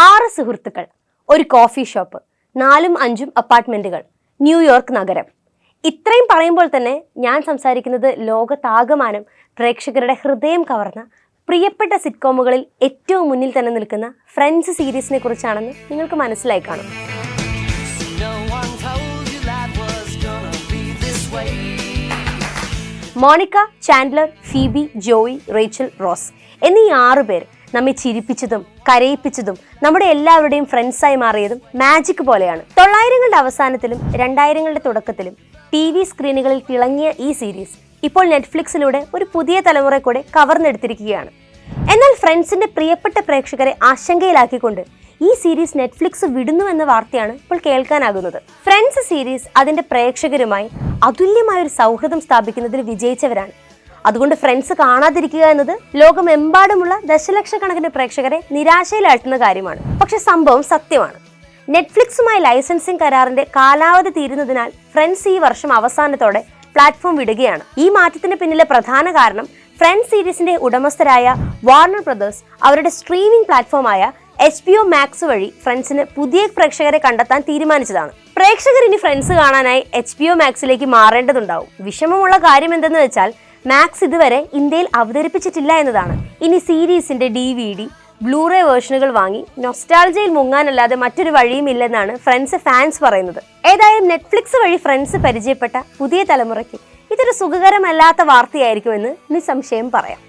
6 സുഹൃത്തുക്കൾ, ഒരു coffee shop, 4-5 അപ്പാർട്ട്മെന്റുകൾ, New York നഗരം. ഇത്രയും പറയുമ്പോൾ തന്നെ ഞാൻ സംസാരിക്കുന്നത് ലോകത്താകമാനം പ്രേക്ഷകരുടെ ഹൃദയം കവർന്ന പ്രിയപ്പെട്ട സിറ്റ്കോമുകളിൽ ഏറ്റവും മുന്നിൽ തന്നെ നിൽക്കുന്ന ഫ്രണ്ട്സ് സീരീസിനെ കുറിച്ചാണെന്ന് നിങ്ങൾക്ക് മനസ്സിലായി കാണും. Monica, Chandler, Phoebe, Joy, Rachel, rose എന്നീ 6 പേർ നമ്മെ ചിരിപ്പിച്ചതും കരയിപ്പിച്ചതും നമ്മുടെ എല്ലാവരുടെയും ഫ്രണ്ട്സായി മാറിയതും മാജിക് പോലെയാണ്. 900കളുടെ അവസാനത്തിലും 2000ങ്ങളുടെ തുടക്കത്തിലും TV സ്ക്രീനുകളിൽ തിളങ്ങിയ ഈ സീരീസ് ഇപ്പോൾ നെറ്റ്ഫ്ലിക്സിലൂടെ ഒരു പുതിയ തലമുറ കൂടെ കവർന്നെടുത്തിരിക്കുകയാണ്. എന്നാൽ ഫ്രണ്ട്സിന്റെ പ്രിയപ്പെട്ട പ്രേക്ഷകരെ ആശങ്കയിലാക്കിക്കൊണ്ട് ഈ സീരീസ് നെറ്റ്ഫ്ലിക്സ് വിടുന്നു എന്ന വാർത്തയാണ് ഇപ്പോൾ കേൾക്കാനാകുന്നത്. ഫ്രണ്ട്സ് സീരീസ് അതിന്റെ പ്രേക്ഷകരുമായി അതുല്യമായൊരു സൗഹൃദം സ്ഥാപിക്കുന്നതിൽ വിജയിച്ചവരാണ്. അതുകൊണ്ട് ഫ്രണ്ട്സ് കാണാതിരിക്കുക എന്നത് ലോകമെമ്പാടുമുള്ള ദശലക്ഷക്കണക്കിന് പ്രേക്ഷകരെ നിരാശയിലാഴ്ത്തുന്ന കാര്യമാണ്. പക്ഷെ സംഭവം സത്യമാണ്. നെറ്റ്ഫ്ലിക്സുമായി ലൈസൻസിംഗ് കരാറിന്റെ കാലാവധി തീരുന്നതിനാൽ ഫ്രണ്ട്സ് ഈ വർഷം അവസാനത്തോടെ പ്ലാറ്റ്ഫോം വിടുകയാണ്. ഈ മാറ്റത്തിന് പിന്നിലെ പ്രധാന കാരണം ഫ്രണ്ട്സ് സീരീസിന്റെ ഉടമസ്ഥരായ വാർണർ ബ്രദേഴ്സ് അവരുടെ സ്ട്രീമിംഗ് പ്ലാറ്റ്ഫോമായ HBO Max വഴി ഫ്രണ്ട്സിന് പുതിയ പ്രേക്ഷകരെ കണ്ടെത്താൻ തീരുമാനിച്ചതാണ്. പ്രേക്ഷകർ ഇനി ഫ്രണ്ട്സ് കാണാനായി HBO Maxലേക്ക് മാറേണ്ടതുണ്ടാവും. വിഷമമുള്ള കാര്യം എന്തെന്ന് വെച്ചാൽ മാക്സ് ഇതുവരെ ഇന്ത്യയിൽ അവതരിപ്പിച്ചിട്ടില്ല എന്നതാണ്. ഇനി സീരീസിന്റെ DVD, ബ്ലൂറേ വേർഷനുകൾ വാങ്ങി നൊസ്റ്റാൾജിയയിൽ മുങ്ങാനല്ലാതെ മറ്റൊരു വഴിയുമില്ലെന്നാണ് ഫ്രണ്ട്സ് ഫാൻസ് പറയുന്നത്. ഏതായാലും നെറ്റ്ഫ്ലിക്സ് വഴി ഫ്രണ്ട്സ് പരിചയപ്പെട്ട പുതിയ തലമുറയ്ക്ക് ഇതൊരു സുഖകരമല്ലാത്ത വാർത്തയായിരിക്കുമെന്ന് നിസ്സംശയം പറയാം.